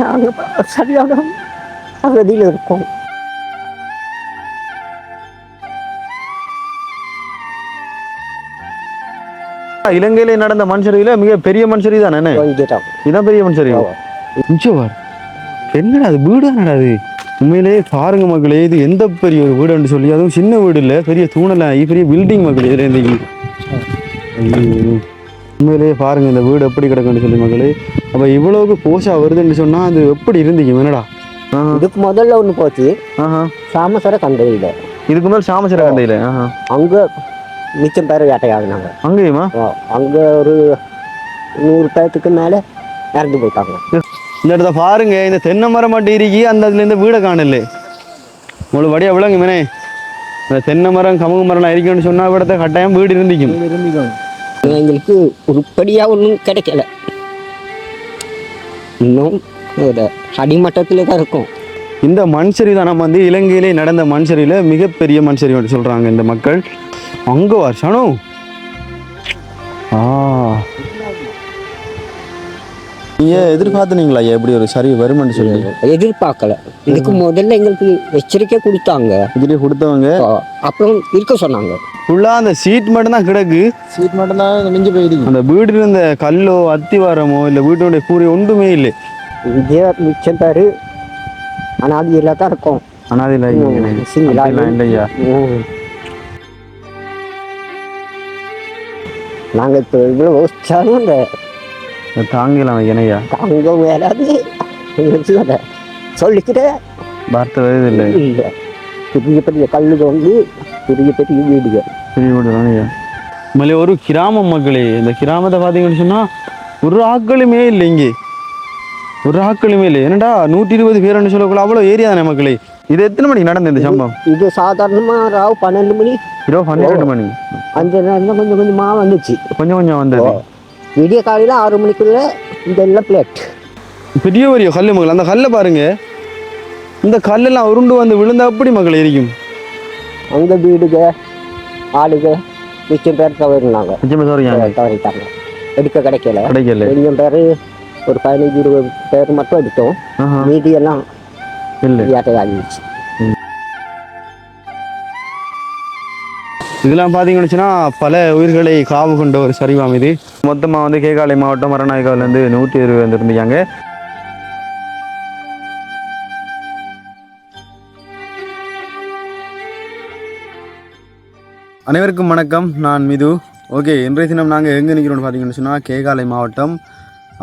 நாங்கள் சரியான அகதியில் இருக்கோம். இலங்கையிலே நடந்த மண் சரிவுல மிக பெரிய மண் சரிவு தானே? இதான் பெரிய மண் சரிவு. என்னடா அது வீடு தானடா அது? உண்மையிலேயே பாருங்க மக்களே, இது எந்த பெரிய ஒரு வீடுன்னு சொல்லி, அதுவும் சின்ன வீடு இல்லை, பெரிய தூணலாகி பெரிய பில்டிங் மக்களே. இதுல இருந்து உண்மையிலேயே பாருங்க இந்த வீடு எப்படி கிடக்குன்னு சொல்லி மக்களே. அப்ப இவ்வளவுக்கு போஷா வருதுன்னு சொன்னா அது எப்படி இருந்தீங்க என்னடா? இதுக்கு முதல்ல ஒன்று போச்சு, சாமசர கந்தையில். இதுக்கு முதல் சாமசர கந்தையில அங்க மிச்சம் பேர் வேட்டையாடினாங்க. அங்கேயுமா? அங்க ஒரு 100 பேர்த்துக்கு மேல இறந்து போயிட்டாங்க. இந்த இடத்த பாருங்க, இந்த தென்னை மரம் மட்டும் இருக்கி அந்த அதுல இருந்து வீடை காணல. உங்களுக்கு வடியா விளங்கு மேனே, இந்த தென்னை மரம் கமுகு மரம் இருக்குன்னு சொன்னா இடத்த கட்டாயம் வீடு இருந்திக்கும். எங்களுக்கு உருப்படியா ஒன்றும் கிடைக்கல, இன்னும் அடிமட்டத்தில் தான் இருக்கும். இந்த மண் சரிவு தான் நம்ம வந்து இலங்கையிலே நடந்த மண் சரிவுல மிகப்பெரிய மண் சரிவு சொல்றாங்க இந்த மக்கள். அங்க வருஷம் நீங்க எதிர்பார்த்தனீங்களா எப்படி ஒரு சரி வருமானு சொல்லி? எதிர்பார்க்கல. இதுக்கு முதல்ல எங்களுக்கு எச்சரிக்கை கொடுத்தாங்க, கொடுத்தவங்க அப்புறம் இருக்க சொன்னாங்க. ஃபுல்லா அந்த சீட் மட்டும் தான் கிடக்கு, சீட் மட்டும் தான் மிஞ்சி போயிடுது. அந்த வீடு இருந்த கல்லோ அத்திவாரமோ இல்லை வீட்டோடைய கூரை ஒன்றுமே இல்லை. இதே மிச்சம் பேரு அனாதியில தான் இருக்கும். அனாதியில இல்லையா? நாங்கள் இப்போ இவ்வளோ யோசிச்சாலும் அந்த தாங்கலாம் இணையா தாங்க வேறாது சொல்லிக்கிட்டே வார்த்தை வருது இல்லை. இல்லை, பெரிய பெரிய கல்லுக வந்து பெரிய பெரிய வீடுகள், பெரிய வீடு தானையா. மலை ஒரு கிராமம் மக்களே. இந்த கிராமத்தை பார்த்தீங்கன்னு சொன்னா ஒரு ஆக்களுமே இல்லை, இங்கே ஒரு ஆக்களுமே இல்லை. என்னடா 120 பேர்னு சொல்லக்குள்ள அவ்வளோ ஏரியா தானே மக்களே. இது எத்தனை மணிக்கு நடந்த இந்த சம்பவம்? இது சாதாரணமாக ராவு 12 மணி, இரவு 12 மணி. அந்த நேரம் கொஞ்சம் கொஞ்சமாக வந்துச்சு, கொஞ்சம் கொஞ்சம் வந்தது. விடிய காலையில் 6 மணிக்குள்ள இந்த எல்லாம் பிளேட் பெரிய பெரிய கல் மக்கள். அந்த கல்லை பாருங்க, இந்த கல்லெல்லாம் உருண்டு வந்து விழுந்தா அப்படி மக்கள் இருக்கும். அங்கே வீடுக ஆளுக மிச்சம் பேர் தவறினாங்க, தவறிட்டாங்க, எடுக்க கிடைக்கல. கொஞ்சம் பேர் ஒரு 15-20 பேர் மட்டும் எடுத்தோம், மீதியெல்லாம் வேட்டையாடிச்சு. இதெல்லாம் பார்த்தீங்கன்னு பல உயிர்களை காவு கொண்ட ஒரு சரிவாம் இது. மொத்தமாக வந்து கேகாலை மாவட்டம் மரநாயக்காவிலேருந்து 120 வந்துருந்தாங்க. அனைவருக்கும் வணக்கம், நான் மிது. ஓகே, இன்றைய தினம் நாங்கள் எங்கே நிற்கிறோம்னு பார்த்தீங்கன்னு சொன்னால் கேகாலை மாவட்டம்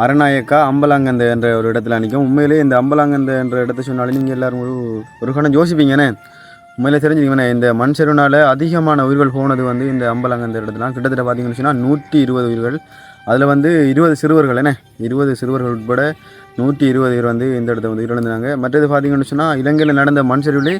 அரநாயக்கா அம்பலாங்கந்த என்ற ஒரு இடத்துல நிற்கும். உண்மையிலே இந்த அம்பலாங்கந்த என்ற இடத்த சொன்னாலே நீங்கள் எல்லோரும் ஒரு கணம் யோசிப்பீங்கண்ணே. உண்மையிலே தெரிஞ்சுக்கீங்கண்ணே, இந்த மண் சரிவுனால அதிகமான உயிர்கள் போனது வந்து இந்த அம்பலாங்கந்த இடத்துல கிட்டத்தட்ட பார்த்தீங்கன்னு சொன்னால் 120 உயிர்கள். அதில் வந்து 20 சிறுவர்கள், 20 சிறுவர்கள் உட்பட 120 பேர் வந்து இந்த இடத்த வந்து இழந்தாங்க. மற்றது பார்த்தீங்கன்னு சொன்னால் இலங்கையில் நடந்த மண் சரிவுலே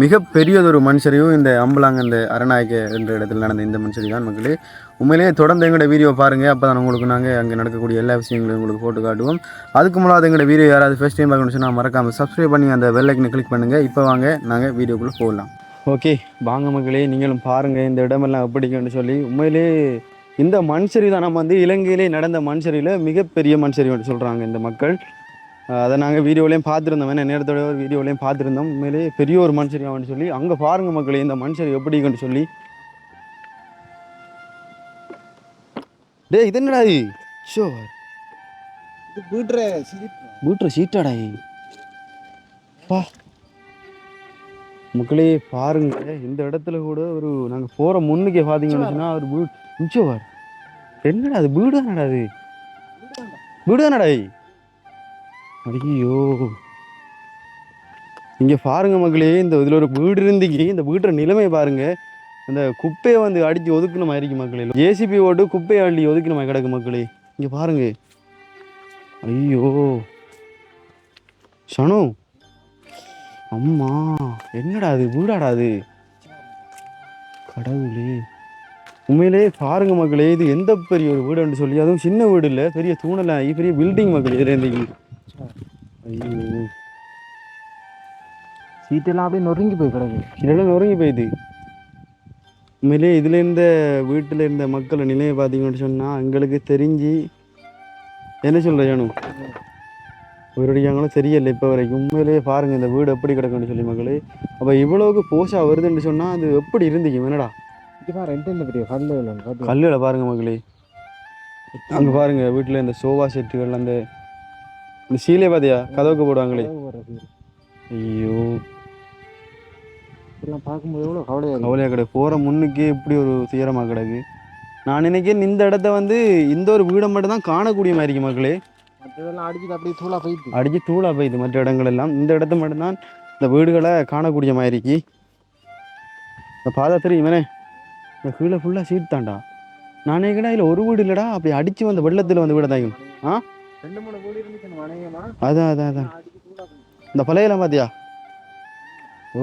மிகப்பெரியதொரு மண் சரிவு இந்த அம்பலாங்கந்த அரநாயக்க என்ற இடத்துல நடந்த இந்த மண் சரிவு தான் மக்களே. உண்மையிலேயே தொடர்ந்து எங்களோட வீடியோ பாருங்கள், அப்போ தான் உங்களுக்கு நாங்கள் அங்கே நடக்கக்கூடிய எல்லா விஷயங்களையும் உங்களுக்கு போட்டு காட்டுவோம். அதுக்கு முன்னாடி எங்களோட வீடியோ யாராவது ஃபர்ஸ்ட் டைம் பார்க்கணும்னு சொன்னால் மறக்காமல் சப்ஸ்கிரைப் பண்ணி அந்த பெல் ஐக்கனை கிளிக் பண்ணுங்கள். இப்போ வாங்க நாங்கள் வீடியோக்குள்ளே போகலாம். ஓகே வாங்க மக்களே, நீங்களும் பாருங்கள் இந்த இடமெல்லாம் எப்படின்னு சொல்லி. உண்மையிலே இந்த மண் சரிவு தான் நம்ம வந்து இலங்கையிலே நடந்த மண் சரிவில் மிகப்பெரிய மண் சரிவுன்னு சொல்கிறாங்க இந்த மக்கள். அதை நாங்கள் வீடியோலையும் பார்த்துருந்தோம், நேரத்தோட ஒரு வீடியோலையும் பார்த்துருந்தோம். உண்மையிலே பெரிய ஒரு மண் சரிவான்னு சொல்லி. அங்கே பாருங்கள் மக்களே இந்த மண் சரிவு எப்படின்னு சொல்லி. டே இது என்னடா ஷோ வீட்டுற சீட்டாடா பா. மக்களே பாருங்க, இந்த இடத்துல கூட ஒரு நாங்கள் போகிற முன்னுக்கே பார்த்தீங்கன்னா ஒரு வீடு மிச்சோவார். என்னடா அது வீடு தானடா? அது வீடு தானடா? ஐயோ இங்கே பாருங்க மக்களே, இந்த இதில் ஒரு வீடு இருந்துக்கு இந்த வீட்டுற நிலைமை பாருங்க. அந்த குப்பையை வந்து அடித்து ஒதுக்கணுமா இருக்கு மக்களே. ஜேசிபி ஓட்டு குப்பையை அள்ளி ஒதுக்கணுமா கிடக்கு மக்களே. இங்கே பாருங்க. ஐயோ சனு அம்மா, என்னடா அது வீடாடா? அது கடவுளே. உண்மையிலே பாருங்க மக்களே, இது எந்த பெரிய ஒரு வீடுன்னு சொல்லி, அதுவும் சின்ன வீடு இல்லை, பெரிய தூணலாகி பெரிய பில்டிங் மக்களே. இதுல இருந்து ஐயோ சீட்டெல்லாம் அப்படியே நொறுங்கி போய் கிடக்கு, இதெல்லாம் நொறுங்கி போயிடுது. உண்மையிலே இதுல இருந்த வீட்டில் இருந்த மக்கள் நிலையை பார்த்தீங்கன்னு சொன்னால் எங்களுக்கு தெரிஞ்சு என்ன சொல்கிறேன் ஜானு, உயிரடிக்காங்களும் தெரியல இப்போ வரைக்கும். உண்மையிலேயே பாருங்கள் இந்த வீடு எப்படி கிடக்குன்னு சொல்லி மக்களே. அப்போ இவ்வளோக்கு போஷா வருதுன்னு சொன்னால் அது எப்படி இருந்துச்சு என்னடா. இதுப்பா ரெண்டு பெரிய கல்லு கல்லில் பாருங்க மக்களே. அங்கே பாருங்க வீட்டில் இந்த சோபா செட்டுகள் அந்த இந்த சீலையை பார்த்தியா கதவுக்கு போடுவாங்களே. ஐயோ இதெல்லாம் பார்க்கும்போது எவ்வளோ கவலையாக கிடக்கு. போகிற முன்னுக்கே இப்படி ஒரு துயரமாக கிடக்கு. நான் நினைக்கிறேன் இந்த இடத்த வந்து இந்த ஒரு வீடை மட்டும் தான் காணக்கூடிய மாதிரி இருக்கு மக்களே. மற்றதெல்லாம் அடிச்சுட்டு அப்படியே தூளா போயிடுது. அடிச்சு தூளாக போயிடுது மற்ற இடங்கள் எல்லாம். இந்த இடத்த மட்டும்தான் இந்த வீடுகளை காணக்கூடிய மாதிரி இருக்கு. இந்த பாதை தெரியுமே இந்த கீழே ஃபுல்லாக சீட் தான்டா. நானே கூட இதில் ஒரு வீடு இல்லைடா அப்படி அடித்து வந்த வெள்ளத்தில் வந்து வீட தாங்க. ஆ 2-3 வீடு இருந்துச்சு. அதான் அதான் அதான் இந்த பழையெல்லாம் பார்த்தியா. ஓ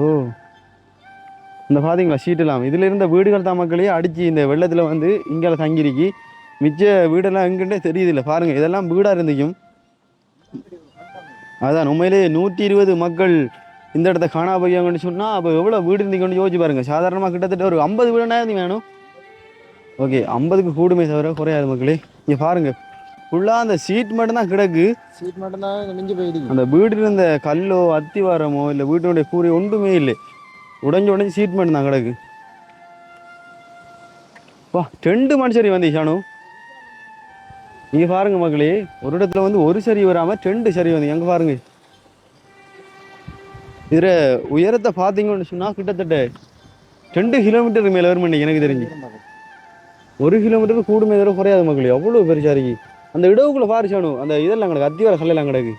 இந்த பார்த்தீங்களா சீட்டெல்லாம் இதில் இருந்த வீடுகள் தான் மக்களையே அடித்து இந்த வெள்ளத்தில் வந்து இங்கே தங்கிருக்கு. மிச்ச வீடெல்லாம் எங்கிட்டே தெரியுதில்ல பாருங்கள். இதெல்லாம் வீடாக இருந்துக்கும். அதான் உண்மையிலே 120 மக்கள் இந்த இடத்த காணா போய்யாங்கன்னு சொன்னால் அப்போ எவ்வளோ வீடு இருந்தீங்கன்னு யோசிச்சு பாருங்கள். சாதாரணமாக கிட்டத்தட்ட ஒரு 50 வீடுனா இருந்து வேணும். ஓகே 50க்கு கூடுமே தவிர குறையாது மக்களே. இங்கே பாருங்கள் ஃபுல்லாக அந்த சீட் மட்டும்தான் கிடக்கு. சீட் மட்டும்தான் மிஞ்சி போயிடுது. அந்த வீடு இருந்த கல்லோ அத்திவாரமோ இல்லை வீட்டினுடைய கூரை ஒன்றுமே இல்லை. உடஞ்சி சீட் மட்டும்தான் கிடக்கு. வா 2 மணி சரி வந்து ஷானு நீங்கள் பாருங்க மக்களே. ஒரு இடத்துல வந்து ஒரு சரி வராமல் 2 சரி வந்து எங்கே பாருங்க. இதில் உயரத்தை பார்த்தீங்கன்னு சொன்னால் கிட்டத்தட்ட 2 கிலோமீட்டருக்கு மேலே வரும் எனக்கு தெரிஞ்சு. 1 கிலோமீட்டருக்கு கூடுமே தவிர குறையாது மக்களே. அவ்வளோ பெருசா இருக்கு. அந்த இடவுக்குள்ள பாரிச்சானு அந்த இதெல்லாம் கிடக்கு அத்திவார கல்லெல்லாம் கிடக்கு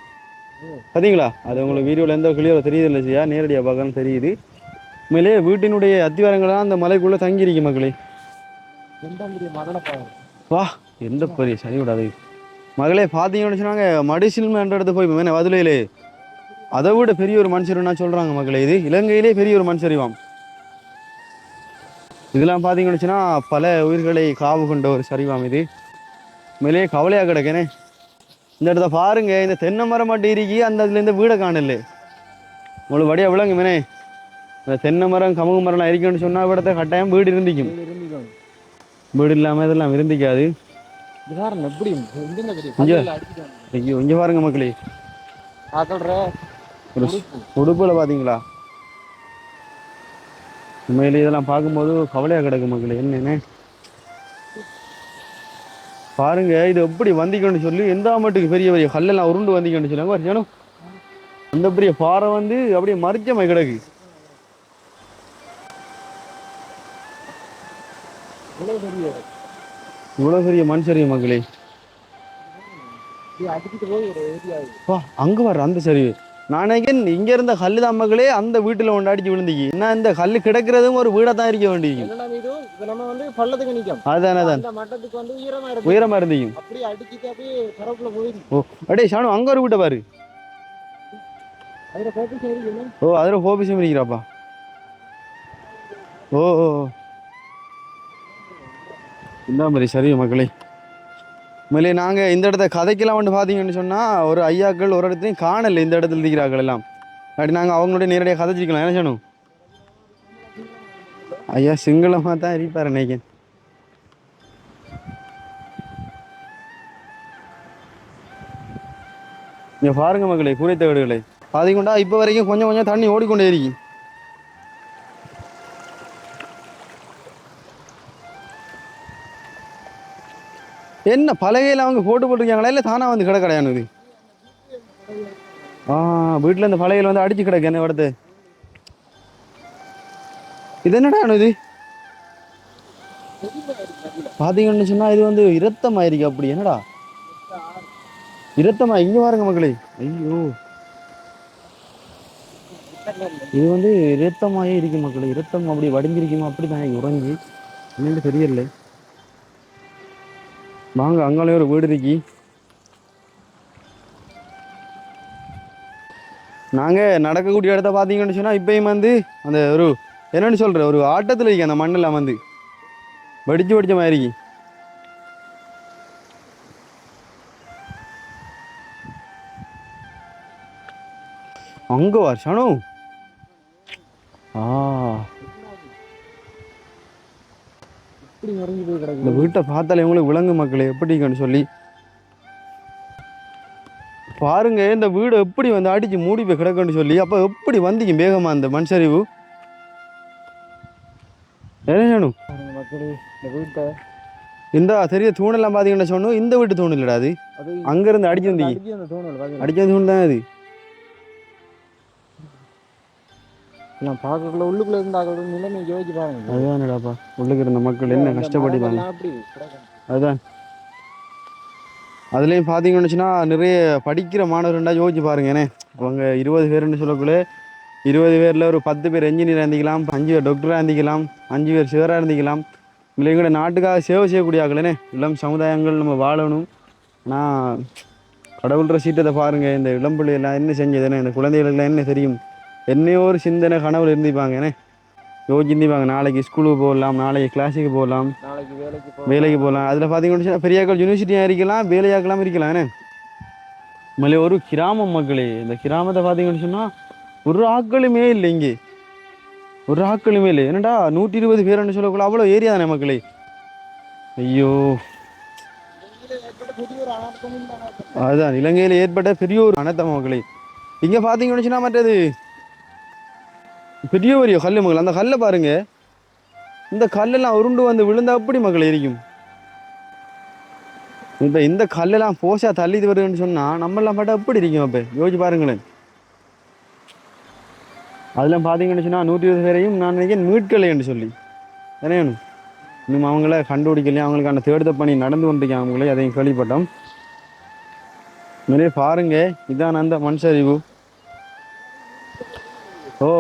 பார்த்தீங்களா. அது உங்களுக்கு வீடியோவில் எந்த கிளியோ தெரியுது இல்லை செய்யா நேரடியாக பார்க்கணும் தெரியுது. உண்மையிலேயே வீட்டினுடைய அத்திவாரங்கள்லாம் அந்த மலைக்குள்ளே தங்கியிருக்கு மக்களே. வா எந்த பெரிய சரி விடாது மகளே. பார்த்தீங்கன்னு சொன்னாங்க மடிசில்மன்ற இடத்து போய் மேலே வதுலையிலே அதை விட பெரிய ஒரு மனுஷருன்னா சொல்கிறாங்க மக்களே. இது இலங்கையிலே பெரிய ஒரு மனுஷரிவாம். இதெல்லாம் பார்த்தீங்கன்னு சொன்னால் பல உயிர்களை காவு கொண்ட ஒரு சரிவாம் இது. மேலேயே கவலையாக கிடக்கேனே. இந்த இடத்த பாருங்க இந்த தென்னை மரம் மட்டும் இருக்கி அந்த அதுலேருந்து வீடை காணல. உங்களுக்கு வடியா விளங்கு மேனே. இந்த தென்னை மரம் கமுகு மரம்லாம் இருக்குன்னு சொன்னால் இடத்த கட்டாயம் வீடு இருந்திக்கும். வீடு இல்லாமல் இதெல்லாம் இருந்திக்காது. ஐயோ இங்கே பாருங்க மக்களே. உடுப்புல பார்த்தீங்களா. உண்மையிலே இதெல்லாம் பார்க்கும்போது கவலையாக கிடக்கு மக்களே. என்னன்னு பாருங்க இது எப்படி வந்திக்கணும்னு சொல்லி எந்த மட்டுக்கு பெரிய பெரிய கல்லெல்லாம் உருண்டு வந்திக்கணும்னு சொல்லுவாங்க வரணும். அந்த பெரிய பாறை வந்து அப்படியே மறிச்சமாய் கிடக்கு. இவ்வளோ பெரிய மனுஷரிய மக்களே. அங்கே வர அந்த சரிவு நானே இங்க இருந்த கல்லு தான் மக்களே அந்த வீட்டுல ஒன்று அடிச்சு விழுந்திக்கு. என்ன இந்த கல்லு கிடக்கிறதும் ஒரு வீடா தான் இருக்க வேண்டியது. அதான் அதான் உயரமா இருந்தீங்க. ஓ அடே ஷானு அங்க ஒரு வீட்டை பாரு. ஓ அதில் ஹோபிசம் இருக்கிறாப்பா. ஓ ஓ இந்த மாதிரி சரி மக்களே. உண்மையிலே நாங்கள் இந்த இடத்த கதைக்கெல்லாம் வந்து பார்த்தீங்கன்னு சொன்னால் ஒரு ஐயாக்கள் ஒரு இடத்துலையும் காணலை. இந்த இடத்துல இருக்கிறார்கள் எல்லாம் அப்படி நாங்கள் அவங்களோட நேரடியாக கதைச்சிக்கலாம். என்ன சொன்னோம் ஐயா சிங்களமாக தான் இருப்பார் நினைக்கேன். இங்கே பாருங்க மக்களே குறைத்த வீடுகளை பார்த்தீங்கண்டா இப்போ வரைக்கும் கொஞ்சம் கொஞ்சம் தண்ணி ஓடிக்கொண்டே இருக்கு. என்ன பலகையில் அவங்க போட்டுருக்காங்களா இல்லை தானா வந்து கிடக்கடையானது. வீட்டில் இந்த பலகையில் வந்து அடிச்சு கிடக்கு என்ன இடத்து. இது என்னடா இது பார்த்தீங்கன்னு சொன்னால் இது வந்து இரத்தமாயிருக்கு. அப்படி என்னடா இரத்தமா இங்கே பாருங்க மக்களே. ஐயோ இது வந்து இரத்தமாயே இருக்கு மக்களே. இரத்தம் அப்படி வடிஞ்சிருக்குமா அப்படி தான் உறங்கி என்னன்னு தெரியல. வாங்க அங்காலே ஒரு வீடு இருக்கி. நாங்கள் நடக்கக்கூடிய இடத்த பார்த்தீங்கன்னு சொன்னால் இப்பயும் வந்து அந்த ஒரு என்னென்னு சொல்கிற ஒரு ஆட்டத்தில் இருக்கு. அந்த மண்ணெல்லாம் வந்து வடிச்சு வடிச்ச மாதிரி இருக்கு. அங்கே வருஷனோ இந்த வீட்டை பார்த்தாலே உங்களுக்கு விலங்கு மக்களே எப்படி இருக்குன்னு சொல்லி. பாருங்க இந்த வீடு எப்படி வந்து அடிச்சு மூடி போய் கிடக்குன்னு சொல்லி அப்போ எப்படி வந்தீங்க வேகமா அந்த மண் சரிவு என்ன வேணும் மக்களே இந்த வீட்டை இந்த தெரிய தூணெல்லாம் பார்த்தீங்கன்னு சொன்னோம் இந்த வீட்டு தூண் இல்லடா அது அது அங்கேருந்து அடிச்சு வந்தீங்க அடிச்சு அந்த தோணல் பாத்தீங்களா அடிச்ச தூண் தான் அது நான் பார்க்கக்குள்ள உள்ளுக்குள்ள இருந்தாக்களோட நிலைமை யோசிச்சு பாருங்க அதுதான்டாப்பா உள்ளுக்கு இருந்த மக்கள் என்ன கஷ்டப்பட்டுப்பாங்க அப்படி கிடக்கும். அதுதான் அதுலேயும் பார்த்தீங்கன்னு வச்சுன்னா நிறைய படிக்கிற மாணவர்கள்டா யோசிச்சு பாருங்க ஏன்னே அவங்க 20 பேருன்னு சொல்லக்குள்ள 20 பேரில் ஒரு 10 பேர் என்ஜினியராக இருந்திக்கலாம் 5 பேர் டாக்டராக இருந்திக்கலாம் 5 பேர் சிவராக இருந்திக்கலாம் இல்லை எங்களோட நாட்டுக்காக சேவை செய்யக்கூடிய ஆகலனே இளம் சமுதாயங்கள் நம்ம வாழணும் ஆனால் கடவுள்ற சீட்டத்தை பாருங்கள் இந்த இளம் பிள்ளைகள்லாம் என்ன செஞ்சதுன்னு இந்த குழந்தைகளுக்கெல்லாம் என்ன தெரியும் என்னையோ ஒரு சிந்தனை கனவுல இருந்திப்பாங்க என்ன யோசிச்சிருந்திப்பாங்க நாளைக்கு ஸ்கூலுக்கு போகலாம் நாளைக்கு கிளாஸுக்கு போகலாம் நாளைக்கு வேலைக்கு போகலாம் அதில் பார்த்தீங்கன்னு பெரியாக்கள் யூனிவர்சிட்டியாக இருக்கலாம் வேலையாக்கலாம் இருக்கலாம் என்ன மலை ஒரு கிராமம் மக்களே இந்த கிராமத்தை பார்த்தீங்கன்னு சொன்னால் ஒரு ஆட்களுமே இல்லை இங்கே ஒரு ஆட்களுமே இல்லை என்னடா 120 பேருன்னு சொல்லக்குள்ள அவ்வளோ ஏரியா தானே மக்களே ஐயோ அதுதான் இலங்கையில் ஏற்பட்ட பெரிய ஒரு அனர்த்தம் மக்களே இங்கே பார்த்தீங்கன்னு சொன்னால் மற்றது பெரிய பெரிய கல் மக்கள் அந்த கல்லை பாருங்க இந்த கல்லெல்லாம் உருண்டு வந்து விழுந்தா அப்படி மக்கள் இருக்கும் இப்போ இந்த கல்லெல்லாம் போஷா தள்ளிட்டு வருதுன்னு சொன்னால் நம்மளாம் பாட்டா எப்படி இருக்கும் அப்போ யோசிச்சு பாருங்களேன் அதெல்லாம் பார்த்தீங்கன்னு சொன்னால் 120 பேரையும் நான் நினைக்கிறேன் மீட்கலை என்று சொல்லி என்ன வேணும் இன்னும் அவங்கள கண்டுபிடிக்கலையே அவங்களுக்கான தேடுத பணி நடந்து கொண்டிருக்காங்க அவங்களே அதையும் கேள்விப்பட்டோம் நிறைய பாருங்க இதான் அந்த மண் சரிவு ஓ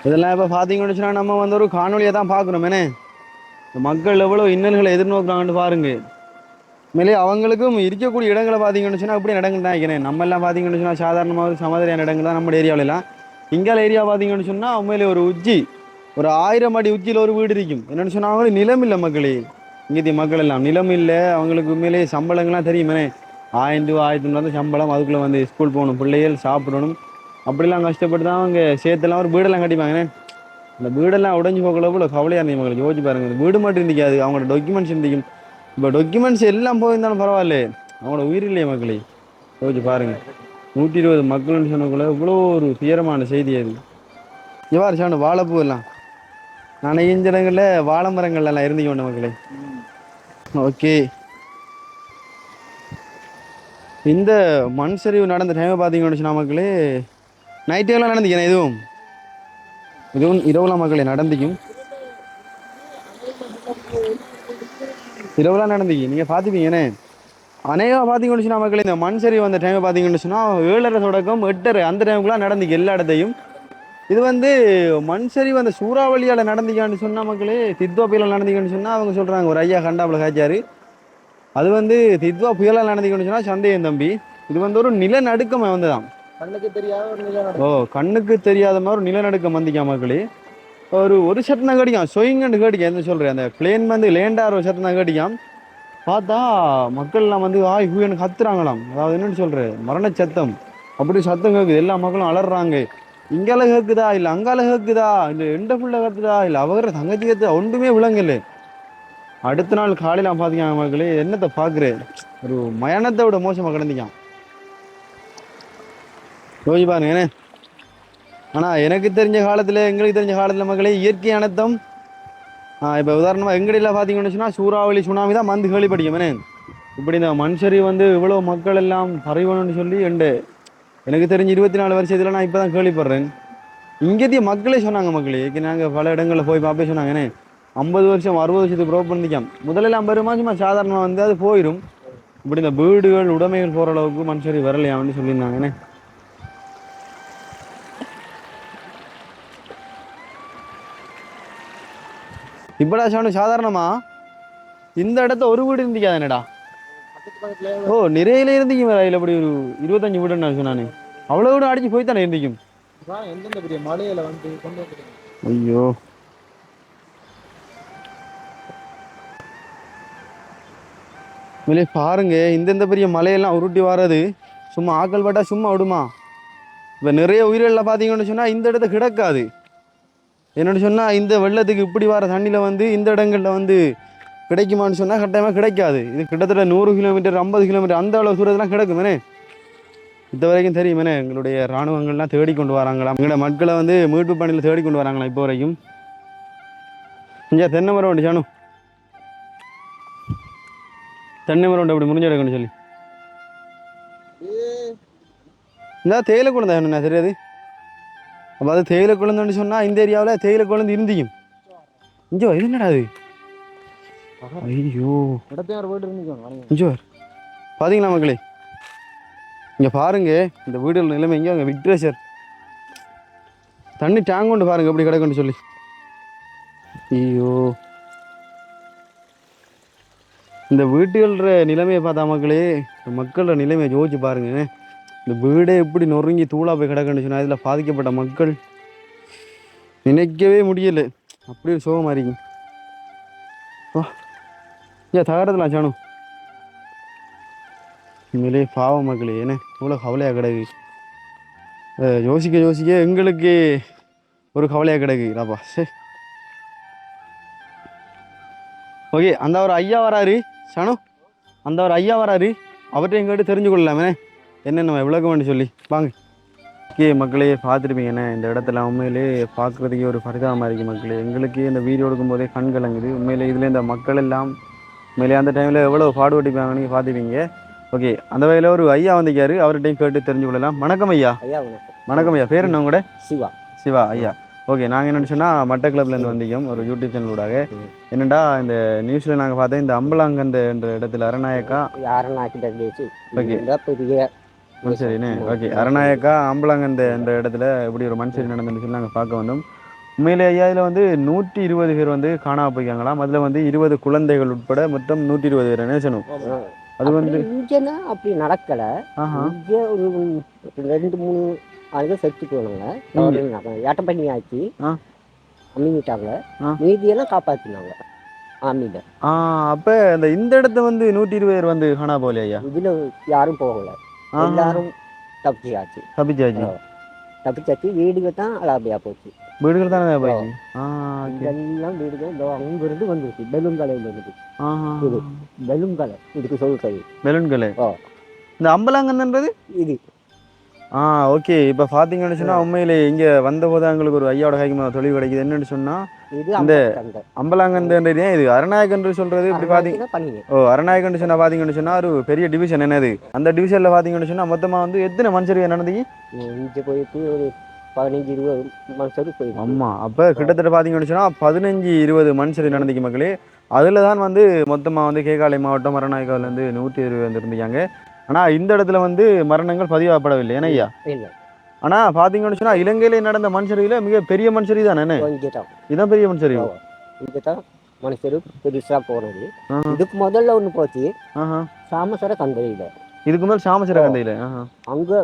இதெல்லாம் இப்போ பார்த்தீங்கன்னு சொன்னால் நம்ம வந்து ஒரு காணொலியை தான் பார்க்குறோம் ஏன்னே இந்த மக்கள் எவ்வளோ இன்னல்களை எதிர்நோக்குறாங்கன்னு பாருங்க மேலே அவங்களுக்கும் இருக்கக்கூடிய இடங்களை பார்த்தீங்கன்னு சொன்னால் இப்படி இடங்கள் தான் இருக்கிறேன் நம்ம எல்லாம் பார்த்தீங்கன்னு சொன்னால் சாதாரணமாக சமாதான இடங்கள் தான் நம்ம ஏரியாவிலலாம் இங்கால ஏரியா பார்த்தீங்கன்னு சொன்னால் உண்மையிலே ஒரு உச்சி ஒரு 1000 அடி உச்சியில் ஒரு வீடு இருக்கும் என்னென்னு சொன்னால் அவங்களுக்கு நிலம் இல்லை மக்களே இங்கே மக்கள் எல்லாம் நிலம் இல்லை அவங்களுக்கு உண்மையிலே சம்பளங்கள்லாம் தெரியுமே 1000 ரூபா 1500 சம்பளம் அதுக்குள்ளே வந்து ஸ்கூல் போகணும் பிள்ளைகள் சாப்பிடணும் அப்படிலாம் கஷ்டப்பட்டு தான் அவங்க சேர்த்தெல்லாம் ஒரு வீடெல்லாம் கட்டிப்பாங்கண்ணே அந்த வீடெல்லாம் உடஞ்சி போகல இவ்வளோ கவலையாக இருந்தீங்க மக்களுக்கு யோசிச்சு பாருங்க இந்த வீடு மட்டும் இருந்திக்காது அவங்களோட டாக்குமெண்ட்ஸ் இருந்திக்கும் இப்போ டாக்குமெண்ட்ஸ் எல்லாம் போயிருந்தாலும் பரவாயில்ல அவங்களோட உயிர் இல்லையே மக்களே யோசிச்சு பாருங்க 120 மக்கள்னு சொன்னக்குள்ள இவ்வளோ ஒரு துயரமான செய்தி அது எவ்வாறு சாப்பிட வாழைப்பூ எல்லாம் நான் இந்த இடங்களில் வாழை மரங்கள் எல்லாம் இருந்துக்கொண்ட மக்களே ஓகே இந்த மண் சரிவு நடந்த டைமை பார்த்தீங்கன்னு சொன்னால் மக்களே நைட்டுகள்லாம் நடந்துக்கிறேன் இதுவும் இரவுலாம் மக்களே நடந்துக்கும் இரவுலாம் நடந்துக்கு நீங்கள் பார்த்துப்பீங்கண்ணே அநேகம் பார்த்தீங்கன்னு சொன்னால் மக்களே இந்த மண் சரிவு வந்த டைமை பார்த்தீங்கன்னு சொன்னால் 7:30 தொடக்கம் 8:30 அந்த டைமுக்குலாம் நடந்துக்கு எல்லா இடத்தையும் இது வந்து மண் சரிவு அந்த சூறாவளியால் நடந்திக்கான்னு சொன்னால் மக்களே தித்வா புயலால் நடந்திக்கன்னு சொன்னால் அவங்க சொல்கிறாங்க ஒரு ஐயா கண்டாப்புல காய்ச்சாரு அது வந்து தித்வா புயலால் நடந்திக்கன்னு சொன்னால் சந்தேகம் தம்பி இது வந்து ஒரு நிலநடுக்கம் வந்துதான் கண்ணுக்கு தெரியாத ஒரு நிலம் ஓ கண்ணுக்கு தெரியாத மாதிரி ஒரு நிலநடுக்கம் வந்திக்கா மக்களே ஒரு சத்தம் தான் கடிக்கும் சொயிங்கன்னு கேட்டிக்க என்ன சொல்கிறேன் அந்த பிளேன் வந்து லேண்டார் ஒரு சத்தம் தான் கடிக்கும் பார்த்தா மக்கள்லாம் வந்து ஆய் ஹூன்னு கத்துறாங்களாம் அதாவது என்னன்னு சொல்கிறேன் மரண சத்தம் அப்படி சத்தம் கேட்குது எல்லா மக்களும் அலறாங்க இங்கால கேட்குதா இல்லை அங்கால கேட்குதா இல்லை எண்ட ஃபுல்லாக கத்துதா இல்லை அவர தங்கச்சி கத்துதா ஒன்றுமே விளங்கல அடுத்த நாள் காலையில் பார்த்தீங்க மக்களே என்னத்தை பார்க்குறேன் ஒரு மயானத்தை விட மோசமாக கிடந்திக்கான் யோசி பாருங்க ஆனால் எனக்கு தெரிஞ்ச காலத்தில் எங்களுக்கு தெரிஞ்ச காலத்தில் மக்களே இயற்கை அனர்த்தம் இப்போ உதாரணமாக எங்கடையில் பார்த்தீங்கன்னு சொன்னால் சூறாவளி சுனாமி தான் வந்து கேள்விப்படிக்குமே இப்படி இந்த மனுஷரி வந்து இவ்வளோ மக்கள் எல்லாம் பறிவணும்னு சொல்லி எனக்கு தெரிஞ்சு 24 வருஷத்தில் நான் இப்போ தான் கேள்விப்படுறேன் இங்கேத்திய மக்களே சொன்னாங்க மக்களே நாங்கள் பல இடங்களில் போய் பார்ப்பே சொன்னாங்கண்ணே 50 வருஷம் 60 வருஷத்துக்கு ப்ரோ பண்ணிக்காம் முதல்ல 50 மாதமா சாதாரணமாக வந்து அது போயிடும் இப்படி இந்த வீடுகள் உடைமைகள் போகிற அளவுக்கு மனுஷரி வரலையான்னு சொல்லியிருந்தாங்கண்ணே இப்படா சாணு சாதாரணமா இந்த இடத்த ஒரு வீடு இருந்திக்காது என்னடா ஓ நிறையில இருந்திக்கும் இதில் இப்படி ஒரு 25 வீடுன்னு நான் சொன்னானே அவ்வளோ வீடு அடிச்சு போய் தானே இருந்திக்கும் எந்தெந்த பெரிய மலையில வந்து கொண்டு வந்து ஐயோ வெளியே பாருங்க இந்தந்த பெரிய மலையெல்லாம் உருட்டி வர்றது சும்மா ஆக்கள் பட்டா சும்மா விடுமா இப்போ நிறைய உயிரிழலாம் பார்த்தீங்கன்னு சொன்னால் இந்த இடத்த கிடக்காது. என்னென்னு சொன்னால் இந்த வெள்ளத்துக்கு இப்படி வர தண்ணியில் வந்து இந்த இடங்களில் வந்து கிடைக்குமான்னு சொன்னால் கட்டாயமாக கிடைக்காது. இது கிட்டத்தட்ட 100 கிலோமீட்டர் 50 கிலோமீட்டர் அந்த அளவு தூரத்துலாம் கிடக்குமேனே. இது வரைக்கும் தெரியுமேனே எங்களுடைய இராணுவங்கள்லாம் தேடிக்கொண்டு வராங்களாம். எங்களோட மக்களை வந்து மீட்பு பணியில் தேடிக்கொண்டு வராங்களாம் இப்போ வரைக்கும். இங்கே தென்னை மரம் உண்டு சானு, தென்னை மரம் உண்டு அப்படி முடிஞ்ச எடுக்கணும் சொல்லி இந்த தேயிலை குழந்தை என்ன தெரியாது. அப்போ அது தேயிலை குழந்தைன்னு சொன்னால் இந்த ஏரியாவில் தேயிலை குழந்தை இருந்தியும் இஞ்சோ இது என்னடா அது? ஐயோ இஞ்சோ பார்த்தீங்களா மக்களே, இங்கே பாருங்க இந்த வீடுகள் நிலைமை. இங்கே அங்கே விக்டரே சார் தண்ணி டேங்க் கொண்டு பாருங்க எப்படி கிடக்குன்னு சொல்லி. ஐயோ இந்த வீட்டுகள நிலைமையை பார்த்தா மக்களே, மக்களோட நிலைமையை யோசிச்சு பாருங்க. இந்த வீடே எப்படி நொறுங்கி தூளா போய் கிடக்குன்னு சொன்னால் இதில் பாதிக்கப்பட்ட மக்கள் நினைக்கவே முடியலை. அப்படி ஒரு சோகமாக இருக்கும். ஏன் தகரத்துலாம் சாணும் உண்மையிலே பாவம் மக்களே. ஏன்னா இவ்வளோ கவலையாக கிடக்கு. யோசிக்க யோசிக்க எங்களுக்கு ஒரு கவலையாக கிடக்குறாப்பா. சரி ஓகே, அந்த ஒரு ஐயா வராரு சானு, அந்த ஒரு ஐயா வராரு, அவர்கிட்ட எங்கிட்ட தெரிஞ்சு கொள்ளலாமே என்னென்ன விளக்கம்னு சொல்லி வாங்க. ஓகே மக்களே, பார்த்துருப்பீங்க என்ன இந்த இடத்துல உண்மையிலே பார்க்குறதுக்கே ஒரு பரிதாபமாக இருக்குது மக்களே. எங்களுக்கு இந்த வீடியோ எடுக்கும்போதே கண் கலங்குது உண்மையிலே. இதில் இந்த மக்கள் எல்லாம் உண்மையிலே அந்த டைமில் எவ்வளோ பாடுபட்டிருப்பாங்கன்னு பார்த்துப்பீங்க. ஓகே, அந்த வகையில் ஒரு ஐயா வந்திருக்காரு, அவர்கிட்டையும் கேட்டு தெரிஞ்சு கொள்ளலாம். வணக்கம் ஐயா. வணக்கம் ஐயா, பேர் என்ன உங்களோட? சிவா. சிவா ஐயா. ஓகே, நாங்கள் என்னென்னு சொன்னால் மட்டக்கிளப்லேருந்து வந்திருக்கோம் ஒரு யூடியூப் சேனலோடாக. என்னென்னா இந்த நியூஸில் நாங்கள் பார்த்தேன் இந்த அம்பலாங்கந்த என்ற இடத்துல அரணாயக்கா ஓகே சரிண்ணே. ஓகே, அரணாயக்கா அம்பலாங்கந்த என்ற இடத்துல இப்படி ஒரு மண் சரி நடந்துன்னு சொல்லி நாங்கள் பார்க்க வந்தோம். உண்மையிலே ஐயா இதில் வந்து 120 பேர் வந்து காணாம போய்க்காங்களாம். அதில் வந்து 20 குழந்தைகள் உட்பட மொத்தம் 120 பேர் நினைச்சணும். அது வந்து இங்கன்னா அப்படி நடக்கலை. இங்கே ஒரு 2-3 ஆளுங்க செத்து போனாங்க. ஏட்டம் பண்ணி ஆச்சு அம்மிட்டாங்க, மீதியெல்லாம் காப்பாற்றினாங்க ஆமியில. அப்போ இந்த இடத்த வந்து 120 பேர் வந்து காணா போகலையா ஐயா? இதில் யாரும் போகலை, எல்லாரும் தப்பிச்சாச்சு. தப்பிச்சாச்சு. வீடுகள் தான் அலாபியா போச்சு. வீடுகள் தானே போச்சு. இதெல்லாம் வீடுகள் அங்கிருந்து வந்துருக்கு. பெலுங்கலையில் இருந்து இது பெலுங்கலை இதுக்கு சொல்றது. பெலுங்கலை இந்த அம்பலாங்கன்றது இது. ஓகே, இப்போ பார்த்தீங்கன்னு சொன்னால் உண்மையிலே இங்கே வந்தபோது எங்களுக்கு ஒரு ஐயாவோட கைக்கு தொழில் கிடைக்குது. என்னென்னு சொன்னால் இந்த அம்பலாங்கன்ற இது அரணாயக்கன்று சொல்கிறது இப்படி பார்த்தீங்க. அரணாயக்கன்று சொன்னால் பார்த்தீங்கன்னு சொன்னால் ஒரு பெரிய டிவிஷன் என்னது. அந்த டிவிஷனில் பார்த்தீங்கன்னு சொன்னால் மொத்தமாக வந்து எத்தனை மனுஷர் நடந்து இங்கே போயிட்டு ஒரு 15-20 மனுஷர் போயிடும். ஆமாம், அப்போ கிட்டத்தட்ட பார்த்தீங்கன்னு சொன்னால் 15-20 மனுஷர் நடந்துக்கு மக்களே. அதில் தான் வந்து மொத்தமாக வந்து கேகாலை மாவட்டம் அரணாயக்காவிலேருந்து 120 வந்துருந்துக்காங்க. ஆனால் இந்த இடத்துல வந்து மரணங்கள் பதிவாகப்படவில்லை ஏன்னா ஐயா. ஆனால் பார்த்தீங்கன்னு சொன்னால் இலங்கையிலே நடந்த மனுஷரியில் மிக பெரிய மனுஷரி தான் என்ன இதான் பெரிய மனுஷரி. இங்கே தான் மனுஷர் பெருசாக போனது. இதுக்கு முதல்ல ஒன்று போச்சு சாமசர கந்தையில். இதுக்கு முதல் சாமசர கந்தையில் அங்கே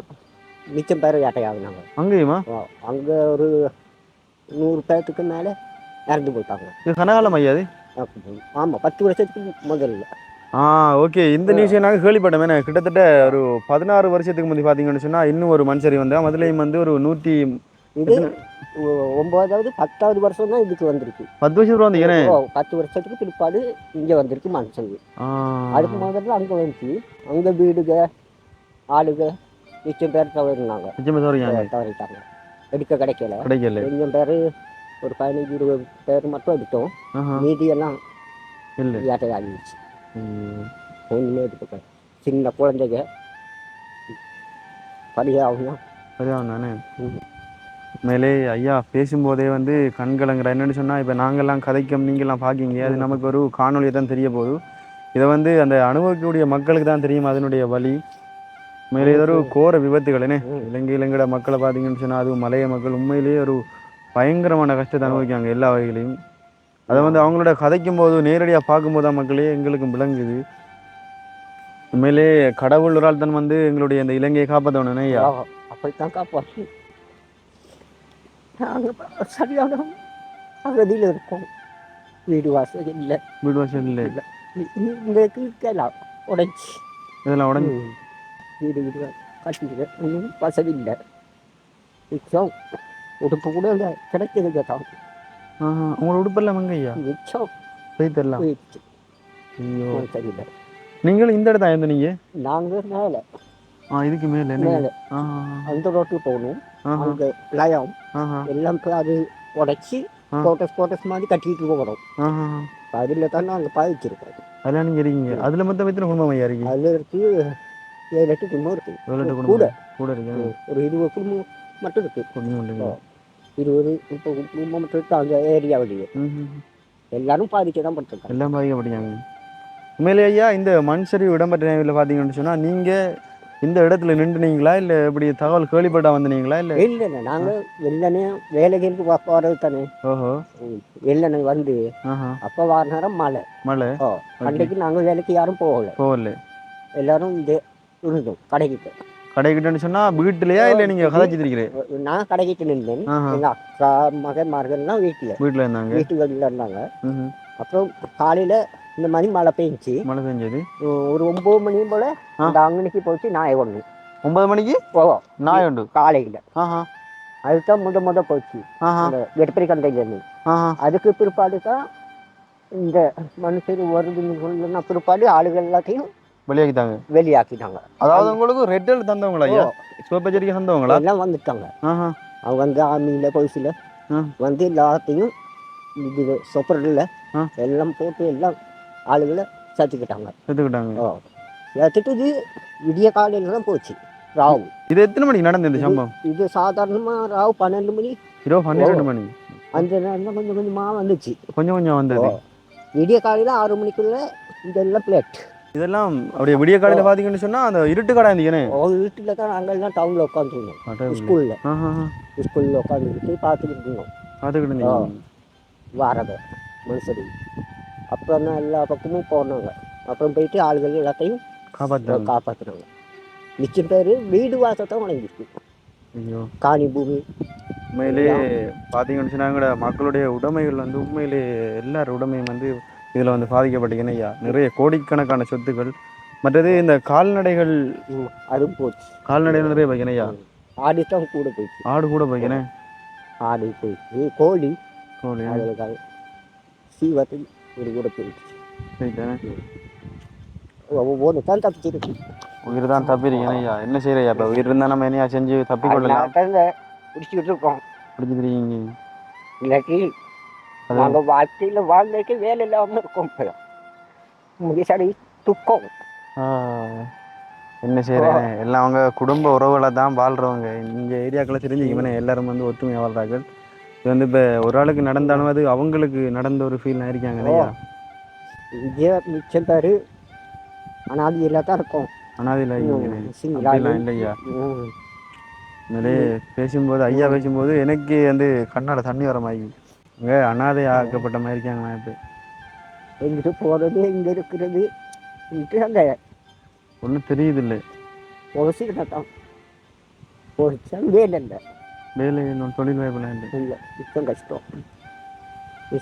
மிச்சம் பேர் வேட்டையாகினாங்க. அங்கேயுமா? அங்கே ஒரு 100 பேர்த்துக்கு மேலே இறந்து போயிட்டாங்க. இது கனகாலம் ஐயா அது? ஆமாம், 10 வருஷத்துக்கு முதல்ல. ஓகே, இந்த நியூஸ் நாங்கள் கேள்விப்பட்டோம். கிட்டத்தட்ட ஒரு 16 வருஷத்துக்கு முந்தைய பார்த்தீங்கன்னு சொன்னால் இன்னும் ஒரு மனுஷரி வந்து அதுலேயும் வந்து ஒரு 100 இது 9வது 10வது வருஷம் தான் இதுக்கு வந்திருக்கு. 10 வருஷம் வந்து 10 வருஷத்துக்கு பிற்பாடு இங்கே வந்திருக்கு மனுஷன். அதுக்கு முதல்ல அங்கே வந்துச்சு. அங்கே வீடுக ஆளுக மிச்சம் பேர் தவறினாங்க. தவறிட்டாங்க, எடுக்க கிடைக்கல. கொஞ்சம் பேர் ஒரு 15-20 பேர் மட்டும் எடுத்தோம். மீதியெல்லாம் வேட்டை ஆகிடுச்சு. ஒன்றுமே எடுத்துக்க சின்ன குழந்தைங்க பரியாகும் தானே. மேலே ஐயா பேசும்போதே வந்து கண்கலங்கிற என்னென்னு சொன்னால் இப்போ நாங்கள்லாம் கதைக்கும் நீங்கள்லாம் பார்க்கிங்க, அது நமக்கு ஒரு காணொலியை தான் தெரிய போகுது. இதை வந்து அந்த அனுபவிக்கக்கூடிய மக்களுக்கு தான் தெரியும் அதனுடைய வலி. மேலே ஏதோ ஒரு கோர விபத்துகள் என்ன இலங்கையிலங்கட மக்களை பார்த்தீங்கன்னு சொன்னால் அதுவும் மலைய மக்கள் உண்மையிலேயே ஒரு பயங்கரமான கஷ்டத்தை அனுபவிக்காங்க எல்லா வகைகளையும். அதை வந்து அவங்களோட கதைக்கும் போது நேரடியாக பார்க்கும்போது தான் மக்களே எங்களுக்கும் விளங்குது. உண்மையிலே கடவுள் ஒரு ஆள் தான் வந்து எங்களுடைய இந்த இலங்கையை காப்பாற்றணும் ஐயா. அப்படித்தான் காப்பாற்று. சரியான அகதியில் இருக்கும். வீடு வாசல் இல்லை. வீடு வாசல் இல்லை. இருக்கலாம் உடைச்சி இதெல்லாம் உடஞ்சி வீடு வீடு கட்டிட்டு ஒன்றும் வசதி இல்லை. மிச்சம் உடுப்பு கூட இல்லை கிடைக்குது கேட்டான். உங்களோட உடுப்பெல்லாம் எங்க ஐயா மிச்சம் போய்த்தரலாம்? போயிடுச்சு. ஐயோ, சரியில்லை. நீங்களும் இந்த இடத்த இருந்தீங்க? நாங்கள் மேலே இதுக்கு மேலே மேலே அந்த ரோட்டுக்கு போகணும். அங்கே லயம் எல்லாம் அது உடச்சி கோட்டஸ் மாதிரி கட்டிட்டு போகிறோம். அதில் தான் நாங்கள் பாதிச்சிருக்கோம். அதெல்லாம் நீங்கள் இருக்கீங்க. அதில் மொத்தம் எத்தனை குடும்பம் ஐயா இருக்கு? அதில் இருக்கு 7-8 குடும்பம் இருக்கு. 7-8 கூட கூட இருக்கு. ஒரு 20 குடும்பம் மட்டும் இருக்கு. 20-30 குடும்பம் மட்டும் இருக்கு அந்த ஏரியாவிலேயே. எல்லாரும் பாதிக்க தான் பட்டிருக்காங்க. எல்லாம் பாதிக்கப்பட்டாங்க. உண்மையிலே ஐயா இந்த மண் சரிவு இடம்பெற்ற நேரத்தில் பார்த்தீங்கன்னு சொன்னால் நீங்கள் இந்த இடத்துல நின்றுனீங்களா இல்லை இப்படி தகவல் கேள்விப்பட்டா வந்தீங்களா? இல்லை இல்லை நாங்கள் வெள்ளனே வேலைக்கு போகிறது தானே. ஓஹோ, வெள்ளனை வந்து அப்போ வார நேரம் மழை அன்றைக்கு நாங்கள் வேலைக்கு யாரும் போகல. எல்லாரும் இந்த இருந்தோம் கடைக்கிட்டேன்னு சொன்னால் வீட்டிலையா இல்லை நீங்கள் கதைச்சிருக்கிறீங்க? நான் கடைக்கிட்டு நின்றேன். எங்கள் அக்கா மகன்மார்கள்லாம் வீட்டில் இருந்தாங்க. வீட்டுகளில் இருந்தாங்க. அப்புறம் காலையில் இந்த மாதிரி மழை பெஞ்சது. ஒரு 9 மணி போல அந்த அங்கனைக்கு போச்சு நாய் ஒன்று. 9 மணிக்கு போவோம் நாய் உண்டு காலையில். அதுதான் முத போச்சு வெட்டப்பரி கந்தையிலேருந்து. அதுக்கு பிற்பாடு தான் இந்த மனுஷர் வருதுன்னு சொல்லுன்னா பிற்பாடு ஆளுகள் எல்லாத்தையும் வெளியாக்கிட்டாங்க. அதாவது உங்களுக்கு ரெட் அலர்ட் தந்தவங்களா ஐயா? சிவப்பச்சரிக்கை தந்தவங்களா? எல்லாம் வந்துட்டாங்க. அவங்க வந்து ஆர்மியில் போலீஸில் வந்து எல்லாத்தையும் இது சொப்பரில் எல்லாம் போட்டு எல்லாம் ஆளுகளை சேர்த்துக்கிட்டாங்க. சேர்த்துட்டு இது விடிய காலையில் தான் போச்சு ராவு. இது எத்தனை மணிக்கு நடந்தது சம்பவம்? இது சாதாரணமாக ராவு 12 மணி 12 மணி அந்த நேரம் கொஞ்சம் கொஞ்சமாக வந்துச்சு. கொஞ்சம் வந்தது. விடிய காலையில் 6 மணிக்குள்ள இதெல்லாம் பிளேட் இதெல்லாம் அப்படியே விடிய காலையில் பார்த்தீங்கன்னு சொன்னால் அந்த இருட்டு கடை இருந்தீங்கன்னு இருட்டில் தான் நாங்கள் எல்லாம் டவுனில் உட்காந்துருந்தோம். ஸ்கூலில் உட்காந்துக்கிட்டு பார்த்துக்கிட்டு இருந்தோம் வாரதை மனுஷரி. அப்புறம் தான் எல்லா பக்கமும் போனாங்க. அப்புறம் போயிட்டு ஆளுகள் எல்லாத்தையும் காப்பாற்றுனாங்க. மிச்சம் பேர் வீடு வாசத்தான் வழங்கிருக்கு. காணி பூமி உண்மையிலே பார்த்தீங்கன்னு சொன்னாங்க மக்களுடைய உடைமைகள் வந்து உண்மையிலே எல்லாரும் உடைமையும் வந்து இதில் வந்து பாதிக்கப்பட்டீங்கன்னு ஐயா. நிறைய கோடிக்கணக்கான சொத்துக்கள். மற்றது இந்த கால்நடைகள் அது போச்சு. கால்நடைகள் நிறைய போய்க்கணும் ஐயா. ஆடு தான் கூட போயிடுச்சு. ஆடு கூட போய்க்கணும். ஆடு போயிடுச்சு. கோழி அதுக்காக சீவத்தில் இது கூட போயிடுச்சு. ஒவ்வொன்று தான் தப்பிச்சிருக்கு. உயிர் தான் தப்பிருக்கேன் ஐயா. என்ன செய்யறையா? இப்போ உயிர் இருந்தால் நம்ம என்னையா செஞ்சு தப்பிக்கொள்ளலாம். பிடிச்சிக்கிட்டு இருக்கோம். பிடிச்சிக்கிறீங்க. இல்லாட்டி நாங்கள் வாழ்க்கையில் வாழ்க்கைக்கு வேலை இல்லாமல் இருக்கோம். முடிசாடி துக்கம். என்ன செய்யறேன் எல்லாம் அவங்க குடும்ப உறவுகளை தான் வாழ்றவங்க. இந்த ஏரியாக்களை தெரிஞ்சுக்கமே எல்லாரும் வந்து ஒத்துமையாக வாழ்றார்கள். இது வந்து இப்போ ஒரு ஆளுக்கு நடந்தாலும் அது அவங்களுக்கு நடந்த ஒரு ஃபீல் ஆயிருக்காங்க இல்லையா? இங்கே மிச்சம் பேர் அனாதியில தான் இருக்கும். அனாதியில் இல்லையா? நிறைய பேசும்போது ஐயா பேசும்போது எனக்கு வந்து கண்ணால தண்ணி வர மாதிரி இங்கே அனாதை ஆக்கப்பட்ட மாதிரி இருக்காங்க. இப்போ எங்கிட்ட போகிறது இங்கே இருக்கிறது அங்கே ஒன்றும் தெரியுது இல்லை. தான் போச்சா வேலை இல்லை. வேலை இன்னும் தொழில் வாய்ப்பு இல்லை. இப்போ கஷ்டம்.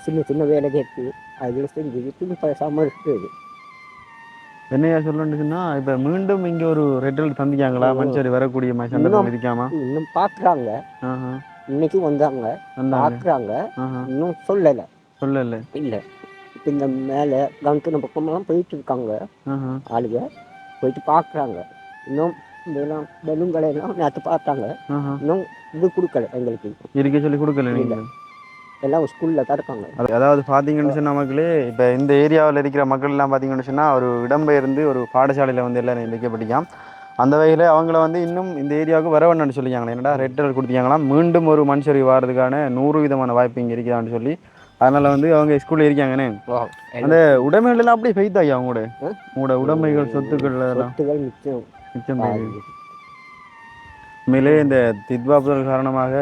சின்ன சின்ன வேலை கேட்டு அதில் செஞ்சுக்கிட்டு பேசாமல் இருக்குது. என்னையா சொல்லணுன்னா இப்போ மீண்டும் இங்கே ஒரு ரெட் அலர்ட் தந்திக்காங்களா? மனுஷரி வரக்கூடிய சந்தர்ப்பம் இருக்காமா? இன்னும் பார்க்குறாங்க. இன்னைக்கு வந்தாங்க பார்க்குறாங்க. இன்னும் சொல்லலை இல்லை. இப்போ இந்த மேலே கவுண்டன பக்கமெல்லாம் போயிட்டு இருக்காங்க ஆளுங்க. போயிட்டு பார்க்குறாங்க. இன்னும் இதெல்லாம் பெலுங்களையெல்லாம் நேற்று பார்த்தாங்க. இன்னும் இது கொடுக்கல எங்களுக்கு. இருக்க சொல்லி கொடுக்கல. நீங்கள் எல்லாம் ஸ்கூலில் தான் இருக்காங்க. அதாவது பார்த்தீங்கன்னு சொன்னால் மக்களே இப்போ இந்த ஏரியாவில் இருக்கிற மக்கள் எல்லாம் பார்த்தீங்கன்னு சொன்னால் ஒரு இடம்பெயர்ந்து ஒரு பாடசாலையில் வந்து எல்லோரும் வைக்கப்பட்டிருக்கான். அந்த வகையில் அவங்கள வந்து இன்னும் இந்த ஏரியாவுக்கு வர வேண்டாம்னு சொல்லிக்காங்களே. என்னடா ரெட் அலர்ட் கொடுத்தியாங்களாம். மீண்டும் ஒரு மனுஷரி வாரதுக்கான 100% வாய்ப்பு இங்கே இருக்குதான்னு சொல்லி அதனால் வந்து அவங்க ஸ்கூலில் இருக்காங்கன்னு. அந்த உடைமைகள் எல்லாம் அப்படியே பெய்தா ஐயா? உங்களோட உடைமைகள் சொத்துக்கள் மிச்சம் உண்மையிலே இந்த தித்வா புயல் காரணமாக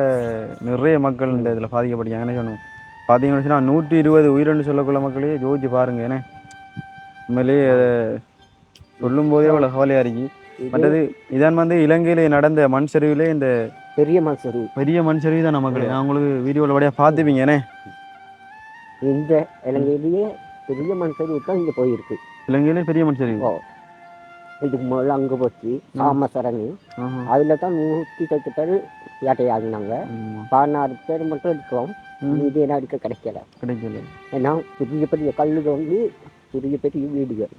நிறைய மக்கள் இந்த இதில் பாதிக்கப்பட்டாங்க. என்ன சொன்னோம் பார்த்தீங்கன்னு சொன்னால் 120 உயிரிழந்து சொல்லக்குள்ள மக்களே யோசிச்சு பாருங்க. ஏன்னா உண்மையிலேயே அதை சொல்லும் போதே அவ்வளோ கவலையாக இருக்கு. மற்றது இதான் வந்து இலங்கையிலே நடந்த மண் சரிவிலே இந்த பெரிய மண் சரிவு தான் மக்களே. நான் உங்களுக்கு வீடியோவில் வழியாக பார்த்துப்பீங்க. ஏன்னா இந்த இலங்கையிலேயே பெரிய மண் சரிவு தான் இங்கே போயிருக்கு. இலங்கையிலே பெரிய மண் சரிவு இதுக்கு முதல்ல அங்கே போச்சு சாமசரணி. அதில் தான் 110 பேர் வேட்டையாடினாங்க. 16 பேர் மட்டும் இருக்கிறோம். இது என்ன எடுக்க கிடைக்கல. ஏன்னா பெரிய பெரிய கல்லுக வந்து பெரிய பெரிய வீடுகள்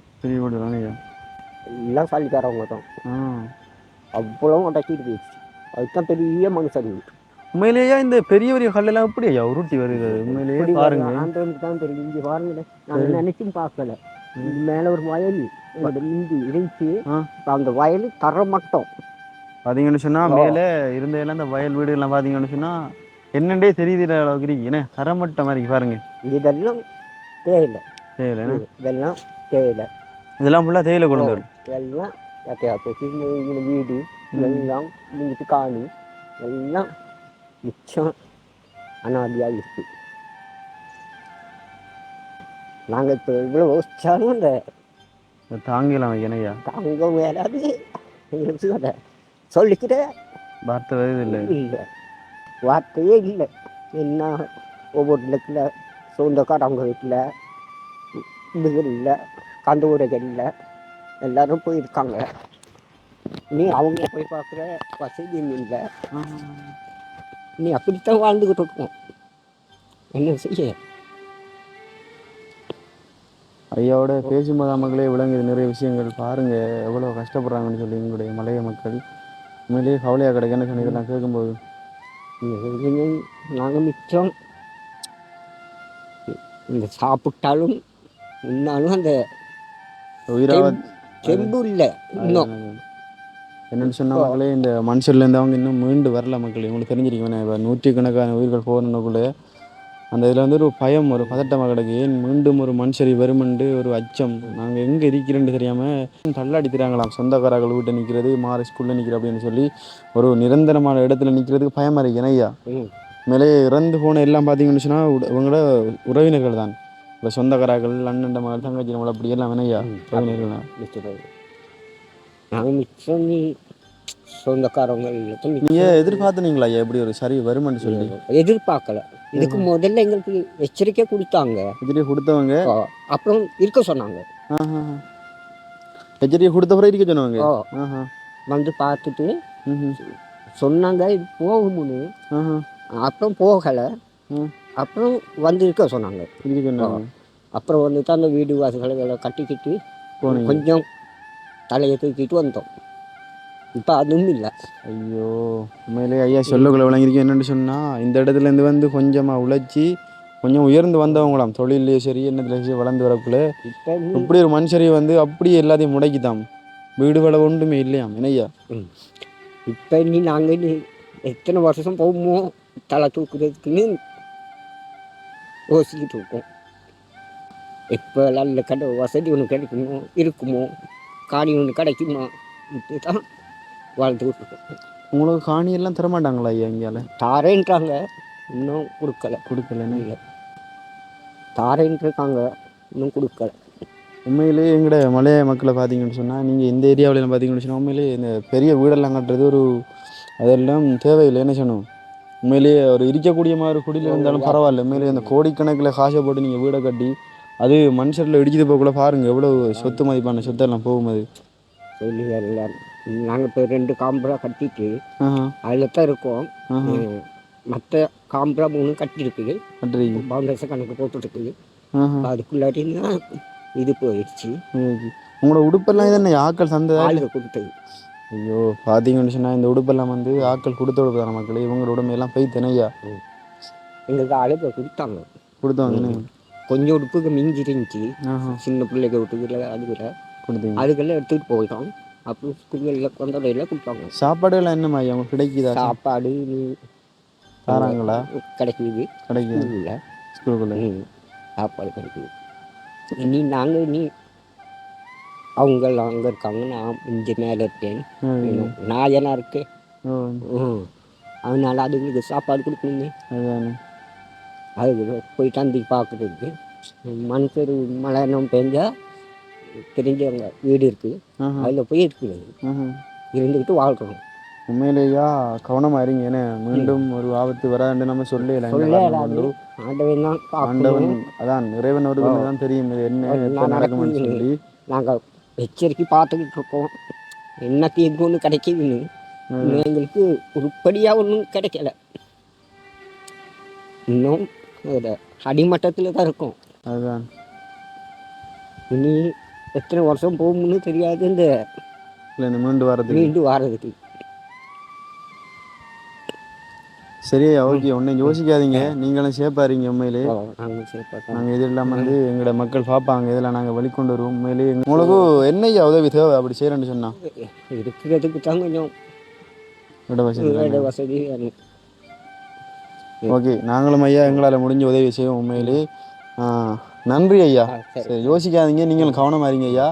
எல்லாம் சாலிக்காரவங்க தான். அவ்வளோ உடச்சிட்டு போயிடுச்சு. அதுதான் பெரிய மனுஷன். உண்மையிலேயே இந்த பெரிய பெரிய கல்லெல்லாம் எப்படி ஐயா உருட்டி வருது? உண்மையிலேயே பாருங்க. ஆண்டவனுக்கு தான் தெரியும். இங்கே பாருங்களேன், நாங்கள் நினைச்சும் பார்க்கல. இது மேலே ஒரு வயல் இஞ்சி இருந்துச்சு. அந்த வயல் தர மட்டும் பார்த்தீங்கன்னு சொன்னால் மேலே இருந்த எல்லாம் இந்த வயல் வீடுகள்லாம் பார்த்தீங்கன்னு சொன்னால் என்னண்டே தெரியுது அளவுக்கு இருக்கு. ஏன்னா தரமட்ட மாதிரி பாருங்க. இதெல்லாம் தேயிலை. இதெல்லாம் தேயிலை. இதெல்லாம் ஃபுல்லாக தேயிலை கொண்டு வரும். எல்லாம் வீடு எல்லாம் இங்கிட்டு காணி எல்லாம் மிச்சம் அனாதியாக இருக்கு. நாங்கள் இப்போ இவ்வளோ யோசிச்சாலும் அந்த தாங்கலாம் என்னையா தாங்க மேலாது அதை சொல்லிக்கிட்டே வார்த்தை வருது இல்லை. இல்லை, வார்த்தையே இல்லை. என்ன ஒவ்வொரு இடத்துல சொந்தக்காரவங்க வீட்டில் இதுகள் இல்லை, கந்த ஊரைகள் இல்லை, எல்லாரும் போயிருக்காங்க. நீ அவங்க போய் பார்க்குற வசதியும் இல்லை. நீ அப்படித்தான் வாழ்ந்துக்கிட்டு இருக்கோம். என்ன செய்ய? ஐயாவோட பேசும்போது மக்களே விளங்குது நிறைய விஷயங்கள். பாருங்கள் எவ்வளோ கஷ்டப்படுறாங்கன்னு சொல்லி எங்களுடைய மலைய மக்கள். உண்மையிலேயே கவலையாக கிடைக்கு என்ன சொன்ன இதெல்லாம் கேட்கும்போது. நாங்கள் மிச்சம் இந்த சாப்பிட்டாலும் உன்னாலும் அந்த உயிராவது செம்பு இல்லை. இன்னும் என்னென்னு சொன்ன மக்களே, இந்த மனுஷர்லேருந்து அவங்க இன்னும் மீண்டு வரல மக்கள். உங்களுக்கு தெரிஞ்சிருக்கேன், இப்போ 100கணக்கான உயிர்கள் போகணுக்குள்ளே அந்த இதில் வந்து ஒரு பயம், ஒரு பதட்டமாக கிடக்கு. ஏன் மீண்டும் ஒரு மனுஷரி வருமெண்டு ஒரு அச்சம். நாங்கள் எங்கே இருக்கிறேன்னு தெரியாமல் தள்ளாடிக்கிறாங்களாம். சொந்தக்காரர்கள் வீட்டை நிற்கிறது, மாறி ஸ்கூலில் நிற்கிற அப்படின்னு சொல்லி ஒரு நிரந்தரமான இடத்துல நிற்கிறதுக்கு பயமாக இருக்கு. ஐயா மேலே இறந்து போன எல்லாம் பார்த்தீங்கன்னு சொன்னால் இவங்களோட உறவினர்கள் தான். இப்போ சொந்தக்காரர்கள், அண்ணன் மகள், தங்கச்சி நம்மளை அப்படி எல்லாம் வேணையா உறவினர்கள் தான். நாங்கள் மிச்சம் சொந்தக்காரவங்க நீங்கள் எதிர்பார்த்துனீங்களா ஐயா எப்படி ஒரு சரி வருமென்னு சொல்லி? எதிர்பார்க்கல. இதுக்கு முதல்ல எங்களுக்கு எச்சரிக்கை கொடுத்தாங்க. எச்சரிக்கை கொடுத்தவங்க அப்புறம் இருக்க சொன்னாங்க. எச்சரிக்கை கொடுத்த பிறகு இருக்க சொன்னாங்க. வந்து பார்த்துட்டு சொன்னாங்க இது போகும்னு. அப்புறம் போகலை. அப்புறம் வந்து இருக்க சொன்னாங்க. அப்புறம் வந்து தான் அந்த வீடு வாசல்களை கட்டிக்கிட்டு கொஞ்சம் தலையை தூக்கிட்டு வந்தோம். இப்போ அதுவும் இல்லை. ஐயோ உண்மையிலே ஐயா சொல்லக்குள்ள விளங்கிருக்கு. என்னென்னு சொன்னால் இந்த இடத்துலேருந்து வந்து கொஞ்சமாக உழைச்சி கொஞ்சம் உயர்ந்து வந்தவங்களாம். தொழிலே சரி என்னத்துல சரி வளர்ந்து வரக்குள்ளே இப்படி ஒரு மனுஷரை வந்து அப்படியே எல்லாத்தையும் முடக்கித்தான். வீடு வேலை ஒன்றுமே இல்லையாம். என்னையா இப்போ நாங்கள் எத்தனை வருஷம் போகுமோ தலை தூக்குறதுக்குன்னு யோசிக்கிட்டு இருக்கோம். இப்போ நல்ல கடை வசதி ஒன்று கிடைக்குமோ, இருக்குமோ, காணி ஒன்று கிடைக்குமா, இப்படி தான் வாழ்ந்துக்கிட்டு இருக்கோம். உங்களுக்கு காணியெல்லாம் தரமாட்டாங்களா ஐயா? இங்கால தாரேன்றாங்க, இன்னும் கொடுக்கலன்னு இல்லை. தாரேன்ருக்காங்க, இன்னும் கொடுக்கல. உண்மையிலேயே எங்கட மலைய மக்களை பார்த்தீங்கன்னு சொன்னால், நீங்கள் இந்த ஏரியாவில் பார்த்தீங்கன்னு சொன்னால் உண்மையிலேயே இந்த பெரிய வீடெல்லாம் கட்டுறது ஒரு அதெல்லாம் தேவையில்லை. என்ன சொன்னோம், உண்மையிலேயே ஒரு இருக்கக்கூடிய மாதிரி குடியில் இருந்தாலும் பரவாயில்ல. உண்மையிலேயே அந்த கோடிக்கணக்கில் காசை போட்டு நீங்கள் வீடை கட்டி அது மனுஷரில் இடிச்சிட்டு போகக்குள்ள பாருங்கள் எவ்வளோ சொத்து மதிப்பான சொத்தெல்லாம் போகும்போது. சொல்லி எல்லாரும் நாங்கள் இப்போ 2 காம்பரா கட்டிட்டு அதில் தான் இருக்கோம். மற்ற காம்பரா 3 கட்டியிருக்குது. பவுண்டேஷன் கணக்கு போட்டுருக்குது. அதுக்குள்ளாட்டின்னா இது போயிடுச்சு. உங்களோட உடுப்பெல்லாம் இது என்ன ஆக்கள் சந்தை ஆளுக கொடுத்தது? ஐயோ பார்த்தீங்கன்னு சொன்னால் இந்த உடுப்பெல்லாம் வந்து ஆக்கள் கொடுத்த உடுப்பு தானே மக்கள். இவங்களோட உடம்பெல்லாம் போய் தினையா எங்களுக்கு ஆளுக கொடுத்தாங்க. கொஞ்சம் உடுப்புக்கு மிஞ்சி இருந்துச்சு. சின்ன பிள்ளைங்க விட்டுக்கிற அதுக்கெல்லாம் எடுத்துக்கிட்டு போயிட்டோம். அப்புறம் ஸ்கூலில் கொண்டோடையில் கொடுத்தாங்க. சாப்பாடுலாம் என்னம்மா அவங்க கிடைக்குதா? சாப்பாடு தராங்களா? கிடைக்குது. இல்லை ஸ்கூலுக்குள்ள சாப்பாடு கிடைக்குது. நாங்கள் அவங்கெல்லாம் அங்கே இருக்காங்க, நான் இங்கே மேலே இருக்கேன். நான் ஏன்னா இருக்கேன். அதனால அதுங்களுக்கு சாப்பாடு கொடுக்கணுங்க. அதுக்கு போய் தந்தி பார்க்குறதுக்கு மனுஷர் மழைனம் பெஞ்சா தெரிஞ்சவங்க வீடு இருக்குது, அதில் போய் இருக்குது இருந்துக்கிட்டு வாழ்கிறோம். உண்மையிலேயா கவனமாக இருங்க. ஏன்னா மீண்டும் ஒரு ஆபத்து வராதுன்னு நம்ம சொல்லலாம். ஆண்டவன் தான் ஆண்டவன் அதான் இறைவன் அவர்களுக்கு தான் தெரியும் இது என்ன நடக்கும்னு சொல்லி. நாங்கள் எச்சரிக்கை பார்த்துக்கிட்டு இருக்கோம். என்ன தீர்வு ஒன்று கிடைக்குதுன்னு இன்னும் எங்களுக்கு உருப்படியாக ஒன்றும் கிடைக்கல. இன்னும் ஒரு அடிமட்டத்தில் தான் இருக்கும். அதுதான் இனி எத்தனை வருஷம் போகும்னு தெரியாது இந்த இல்லை இந்த மீண்டு வாரதுக்கு. சரி ஓகே ஒன்றும் யோசிக்காதீங்க, நீங்களும் சேஃபாக உண்மையிலே. நாங்கள் இதெல்லாம் வந்து எங்களோட மக்கள் பார்ப்பாங்க, இதெல்லாம் நாங்கள் வெளிக்கொண்டு வருவோம். உண்மையிலே உங்களுக்கு என்ன உதவி தேவை அப்படி செய்கிறேன்னு சொன்னால்? இருக்கிறதுக்கு தான் கொஞ்சம் இட வசதி. ஓகே, நாங்களும் ஐயா எங்களால் முடிஞ்ச உதவி செய்வோம் உண்மையிலே. நன்றி ஐயா. சரி யோசிக்காதீங்க, நீங்களும் கவனமாக இருங்க ஐயா.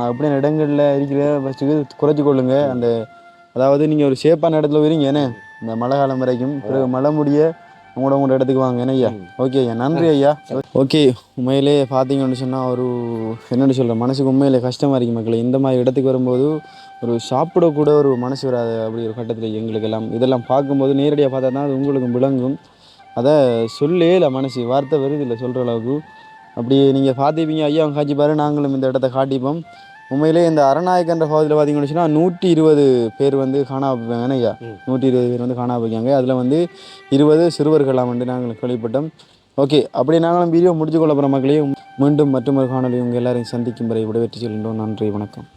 அப்படியே இடங்களில் இருக்கிற ஃபஸ்ட்டுக்கு குறைச்சி கொள்ளுங்க. அந்த அதாவது நீங்கள் ஒரு சேஃபான இடத்துல வரீங்க ஏன்னா இந்த மழை காலம் வரைக்கும், பிறகு மழை முடிய உங்களோட இடத்துக்கு வாங்க என்ன ஐயா. ஓகே ஐயா, நன்றி ஐயா. ஓகே, உண்மையிலே பார்த்தீங்கன்னு சொன்னால் ஒரு என்னென்னு சொல்கிறேன், மனசுக்கு உண்மையிலே கஷ்டமாக இருக்குது மக்கள். இந்த மாதிரி இடத்துக்கு வரும்போது ஒரு சாப்பிடக்கூட ஒரு மனசு வராது அப்படி ஒரு கட்டத்தில் எங்களுக்கெல்லாம். இதெல்லாம் பார்க்கும்போது நேரடியாக பார்த்தா தான் அது உங்களுக்கு விளங்கும். அதை சொல்லே இல்லை, மனசு வார்த்தை வருது இல்லை சொல்கிற அளவுக்கு. அப்படி நீங்கள் பார்த்துப்பீங்க ஐயா, அவங்க காட்சி பாரு, நாங்களும் இந்த இடத்த காட்டிப்போம். உண்மையிலே இந்த அரநாயக்கன்ற பகுதியில் பார்த்தீங்கன்னு சொன்னால் 120 பேர் வந்து காணா வைப்பாங்க ஐயா. 120 பேர் வந்து காணா வைக்காங்க. அதில் வந்து 20 சிறுவர்களாம் வந்து நாங்கள் கேள்விப்பட்டோம். ஓகே, அப்படி நாங்களும் வீடியோ முடிச்சு கொள்ள போகிற மக்களையும் மீண்டும் மற்றொரு காணொலி உங்கள் எல்லாரையும் சந்திக்கும் வரை விடைபெற்று செல்கின்றோம். நன்றி, வணக்கம்.